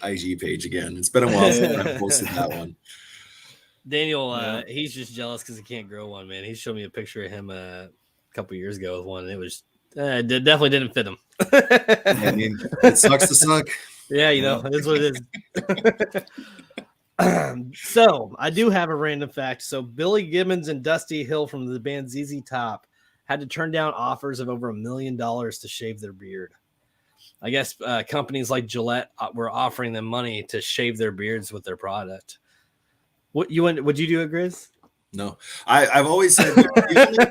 IG page again. It's been a while since I posted that one. Daniel, he's just jealous because he can't grow one, man. He showed me a picture of him a couple years ago with one, and it was definitely didn't fit him. I mean, it sucks to suck. Yeah, that's what it is. So I do have a random fact. So Billy Gibbons and Dusty Hill from the band ZZ Top had to turn down offers of over $1 million to shave their beard. I guess companies like Gillette were offering them money to shave their beards with their product. Would you do it, Grizz? No, I've always said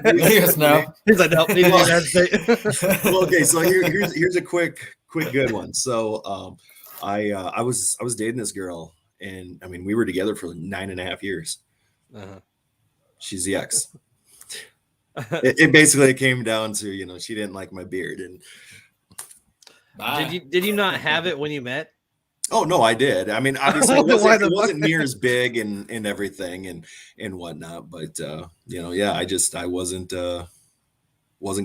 yes, no. He's like, no. Well, okay, so here's a quick good one. So I was dating this girl, and I mean we were together for 9.5 years. She's the ex. It basically came down to she didn't like my beard, and did you not have it when you met? Oh no, I did. I mean, obviously it wasn't near as big and everything and whatnot, but yeah, I wasn't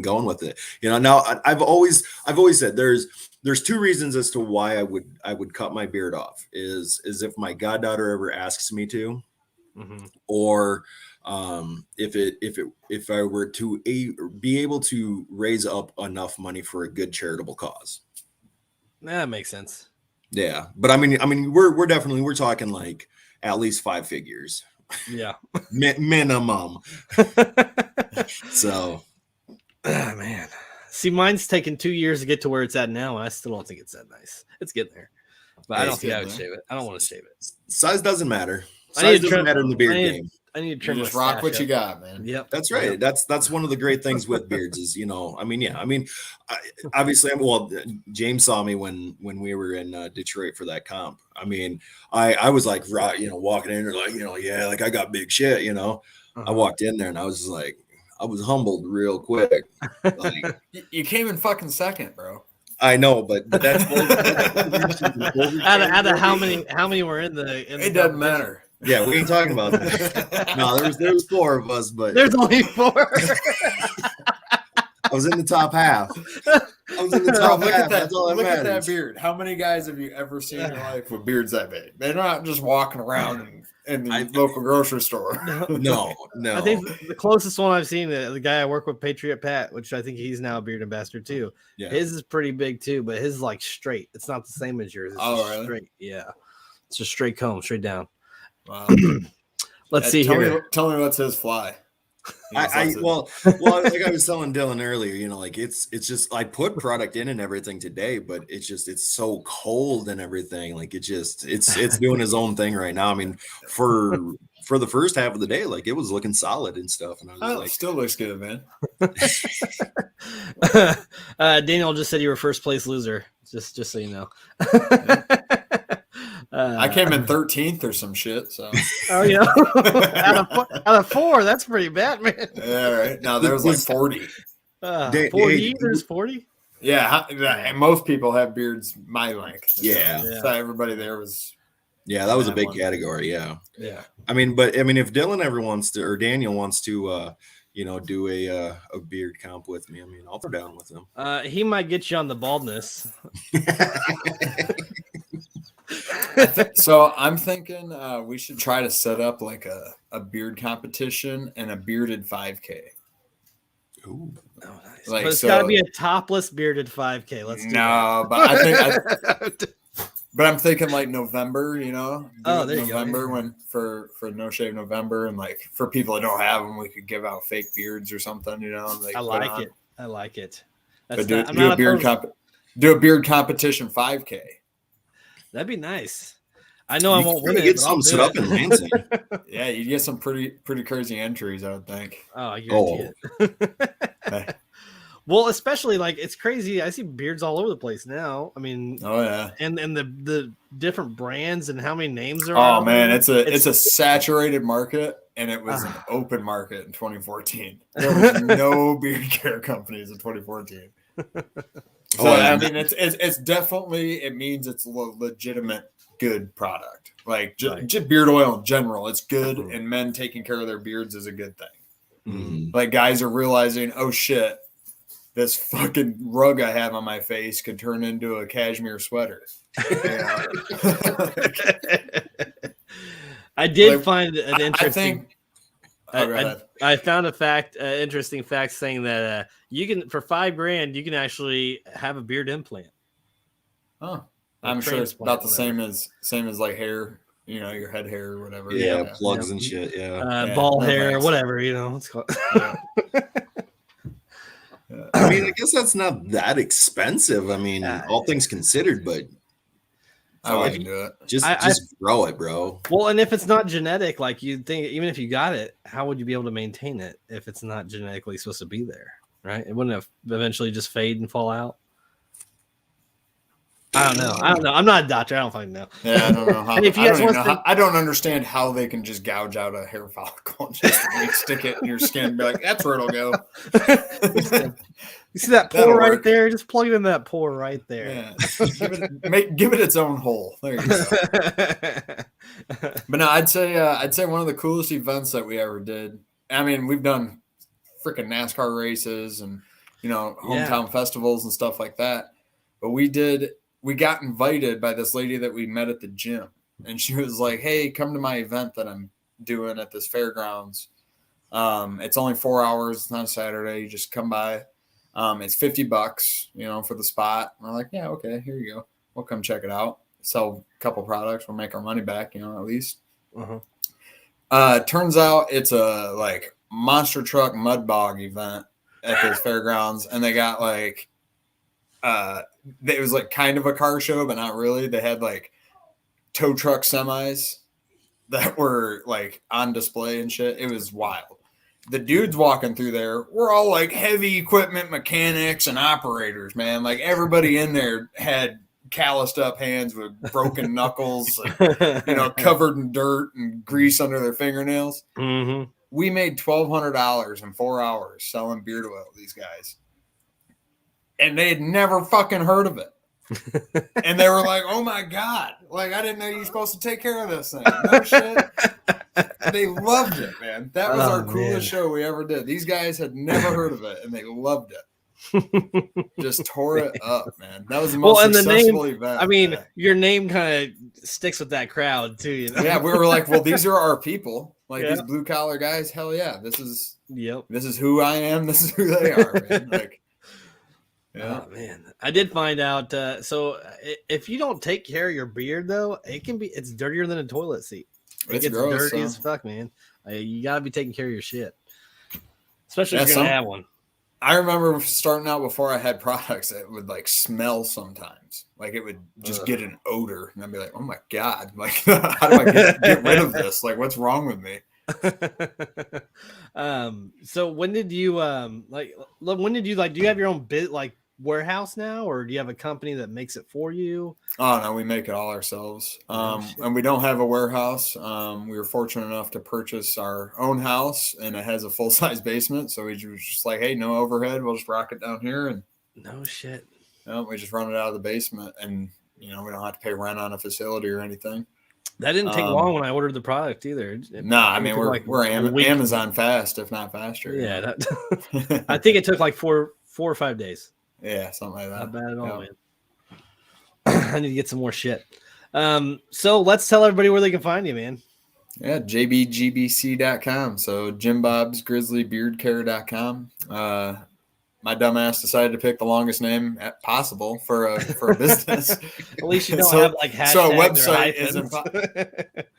going with it. Now I've always said there's two reasons as to why I would cut my beard off is if my goddaughter ever asks me to, or if I were to be able to raise up enough money for a good charitable cause. That makes sense. Yeah, but I mean, we're talking like at least 5 figures. Yeah, minimum. So, man, see, mine's taken 2 years to get to where it's at now, and I still don't think it's that nice. It's getting there, but I don't think I would shave it. I don't want to shave it. Size doesn't matter. Size doesn't matter in the beard game. I need to trim. Just rock what you got, man. Yep, that's right. Yep. That's one of the great things with beards is obviously, James saw me when we were in Detroit for that comp. I mean, I was like, walking in there like, yeah, like I got big shit. I walked in there and I was just like, I was humbled real quick. Like, you came in fucking second, bro. I know, but that's out of how many were in the it doesn't matter. Yeah, we ain't talking about that. No, there was 4 of us, but there's only 4. I was in the top half. Look at that beard. How many guys have you ever seen in your life with beards that big? They're not just walking around in the local grocery store. No. I think the closest one I've seen, the guy I work with, Patriot Pat, which I think he's now a beard ambassador too. Yeah. His is pretty big too, but his is like straight. It's not the same as yours. It's really? Straight. Yeah. It's just straight comb, straight down. Wow. Let's see here. Tell me what's his fly. Well, like I was telling Dylan earlier, like it's just I put product in and everything today, but it's so cold and everything. Like it's doing his own thing right now. I mean, for the first half of the day, like it was looking solid and stuff, and I was like, still looks good, man. Daniel just said you were first place loser. Just so you know. I came in 13th or some shit. So, out of 4, that's pretty bad, man. Yeah, right. Now there's like 40. 40. There's 40. Yeah, and most people have beards my length. Yeah. So everybody there was. Yeah, that was a big category. Yeah. Yeah. I mean, if Dylan ever wants to, or Daniel wants to, do a beard comp with me, I mean, I'll throw down with him. He might get you on the baldness. So I'm thinking we should try to set up like a beard competition and a bearded 5K. Ooh, nice. But it's got to be a topless bearded 5K. Let's do that. But I think. But I'm thinking like November, there you November go. When for No Shave November, and like for people that don't have them, we could give out fake beards or something, I like it. But do a beard competition 5K. That'd be nice. I know I won't win it. Get some set up in Lansing. Yeah, you get some pretty crazy entries, I would think. Oh, I guarantee it. Well, especially like it's crazy. I see beards all over the place now. I mean, oh yeah, and the different brands and how many names are. Oh man, it's a saturated market, and it was an open market in 2014. There was no beard care companies in 2014. So I mean, it's definitely, it means it's a legitimate good product. Like just beard oil in general, it's good, and men taking care of their beards is a good thing. Mm-hmm. Like guys are realizing, oh shit, this fucking rug I have on my face could turn into a cashmere sweater. I did find an interesting. I found a interesting fact saying that you can for $5,000 you can actually have a beard implant. Oh, I'm sure it's about the same as like hair, your head hair or whatever. Yeah, plugs and shit. Ball hair, whatever, it's called. I mean, I guess that's not that expensive. I mean, all things considered, but I wouldn't do it. Just grow it, bro. Well, and if it's not genetic, like you'd think, even if you got it, how would you be able to maintain it if it's not genetically supposed to be there, right? It wouldn't have eventually just fade and fall out. I don't know. I'm not a doctor. I don't fucking know. Yeah, I don't know how. I don't understand how they can just gouge out a hair follicle and just stick it in your skin and be like, that's where it'll go. You see that pore right there? Just plug it in that pore right there. Yeah. Give it its own hole. There you go. But no, I'd say one of the coolest events that we ever did. I mean, we've done freaking NASCAR races and hometown festivals and stuff like that. But we got invited by this lady that we met at the gym, and she was like, hey, come to my event that I'm doing at this fairgrounds. It's only 4 hours. It's not a Saturday. You just come by. It's $50, for the spot. And I'm like, yeah, okay, here you go. We'll come check it out. Sell a couple products. We'll make our money back, at least. Turns out it's a like monster truck mud bog event at this fairgrounds. And they got like, it was like kind of a car show, but not really. They had like tow truck semis that were like on display and shit. It was wild. The dudes walking through there were all like heavy equipment mechanics and operators, man. Like everybody in there had calloused up hands with broken knuckles, and, covered in dirt and grease under their fingernails. Mm-hmm. We made $1,200 in 4 hours selling beard oil to these guys. And they had never fucking heard of it. And they were like, oh my God. Like, I didn't know you were supposed to take care of this thing. No shit. They loved it, man. That was our coolest show we ever did. These guys had never heard of it, and they loved it. Just tore it up, man. That was the most successful event. I mean, your name kind of sticks with that crowd, too. Yeah, we were like, well, these are our people. Like, these blue-collar guys, hell yeah. This is who I am. This is who they are, man. Like, oh man, I did find out. So if you don't take care of your beard, though, it's dirtier than a toilet seat. It gets gross, dirty as fuck, man. You gotta be taking care of your shit, especially if you're gonna have one. I remember starting out before I had products, it would like smell sometimes. Like it would just get an odor, and I'd be like, "Oh my God! Like, how do I get rid of this? Like, what's wrong with me?" So when did you do you have your own warehouse now, or do you have a company that makes it for you? Oh no, we make it all ourselves. And we don't have a warehouse. We were fortunate enough to purchase our own house, and it has a full-size basement. So we were just like, hey, no overhead. We'll just rock it down here. And no shit. We just run it out of the basement, and we don't have to pay rent on a facility or anything. That didn't take long when I ordered the product either. I mean, we're Amazon fast, if not faster. Yeah. I think it took like 4 or 5 days. Yeah, something like that. Not bad at all, man. I need to get some more shit. So let's tell everybody where they can find you, man. Yeah, jbgbc.com. So JimBob's Grizzly Beard Care.com. My dumbass decided to pick the longest name possible for a business. At least you don't have like hashtags. So a website isn't.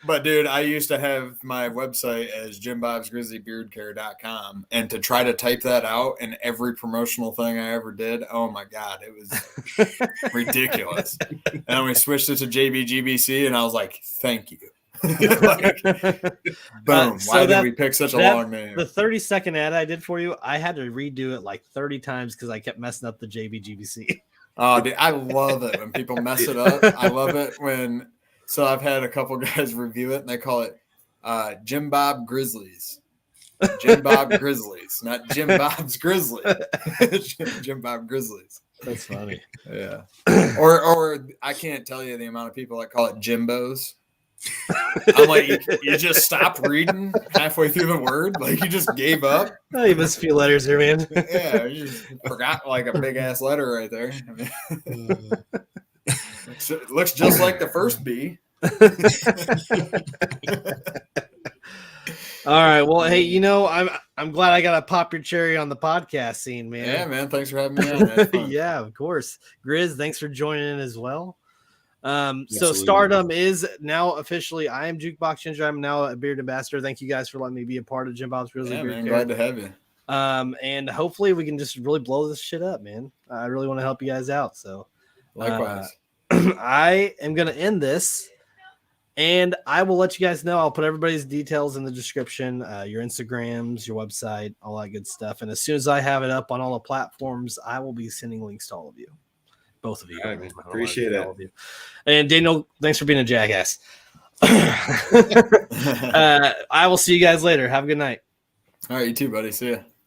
But dude, I used to have my website as JimBob's.com, and to try to type that out in every promotional thing I ever did, oh my God, it was ridiculous. And we switched it to JBGBC, and I was like, thank you. Like, boom. Why did we pick such a long name? The 30-second ad I did for you, I had to redo it like 30 times because I kept messing up the JBGBC. Oh, dude, I love it when people mess it up. I love it when. So I've had a couple guys review it, and they call it JimBob Grizzlies. JimBob Grizzlies, not JimBob's Grizzly. JimBob Grizzlies. That's funny. Yeah. Or I can't tell you the amount of people that call it Jimbos. I'm like, you just stopped reading halfway through the word? Like, you just gave up? Oh, you missed a few letters here, man. Yeah, you just forgot like a big ass letter right there. I mean, it looks just like the first B. All right. Well, hey, you know, I'm glad I got to pop your cherry on the podcast scene, man. Yeah, man. Thanks for having me on. Yeah, of course. Grizz, thanks for joining in as well. So Absolutely. Stardom is now officially. I am Jukebox Ginger. I'm now a beard ambassador. Thank you guys for letting me be a part of JimBob's Grizzly Beard. Man, glad to have you. And hopefully we can just really blow this shit up, man. I really want to help you guys out. So Likewise. I am gonna end this. And I will let you guys know. I'll put everybody's details in the description, your Instagrams, your website, all that good stuff. And as soon as I have it up on all the platforms, I will be sending links to all of you. Both of you. Right, appreciate it. All of you. And Daniel, thanks for being a jackass. I will see you guys later. Have a good night. All right, you too, buddy. See ya.